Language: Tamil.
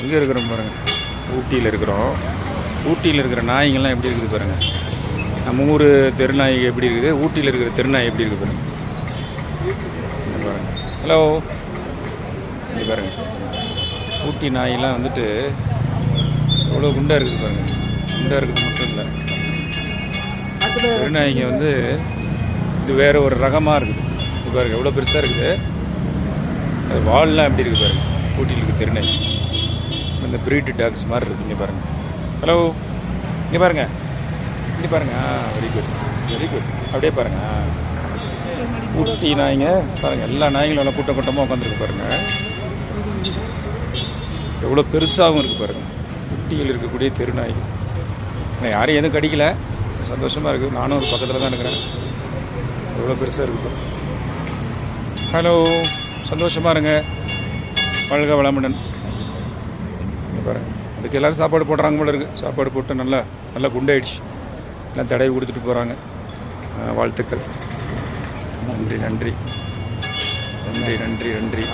எங்கே இருக்கிறோம் பாருங்கள், ஊட்டியில் இருக்கிறோம். ஊட்டியில் இருக்கிற நாய்ங்கள்லாம் எப்படி இருக்குது பாருங்கள். நம்ம ஊர் தெருநாய் எப்படி இருக்குது, ஊட்டியில் இருக்கிற தெருநாய் எப்படி இருக்குது பாருங்கள். பாருங்கள், ஹலோ, இங்கே பாருங்கள். ஊட்டி நாயெல்லாம் வந்துட்டு எவ்வளோ குண்டாக இருக்குது பாருங்கள். குண்டாக இருக்குது மட்டும் இல்லை, தெருநாய்ங்க வந்து இது வேறு ஒரு ரகமாக இருக்குது. இது பாருங்கள் எவ்வளோ பெருசாக இருக்குது. அது வால்லாம் எப்படி இருக்குது பாருங்கள். ஊட்டியில் இருக்குது தெருநாய், இந்த ப்ரீட் டாக்ஸ் மாதிரி இருக்குது. இங்கே பாருங்கள். ஹலோ, இங்கே பாருங்கள், இங்கே பாருங்கள். Very good, very good. அப்படியே பாருங்கள். ஊட்டி நாய்ங்க பாருங்கள், எல்லா நாய்களும் எல்லாம் கூட்டம் கூட்டமாக உட்காந்துருக்கு பாருங்கள். எவ்வளோ பெருசாகவும் இருக்குது பாருங்கள். ஊட்டியில் இருக்கக்கூடிய தெருநாய். யாரையும் எதுவும் கடிக்கலை, சந்தோஷமாக இருக்குது. நானும் ஒரு பக்கத்தில் தான் இருக்கிறேன். எவ்வளோ பெருசாக இருக்குது. ஹலோ, சந்தோஷமாக இருங்க, வாழ்க வளமுடன். இங்கே பாருங்கள், அதுக்கு எல்லோரும் சாப்பாடு போடுறாங்க போல இருக்குது. சாப்பாடு போட்டு நல்லா குண்டாயிடுச்சு. எல்லாம் தடவி கொடுத்துட்டு போகிறாங்க. வாழ்த்துக்கள். நன்றி நன்றி நன்றி நன்றி நன்றி.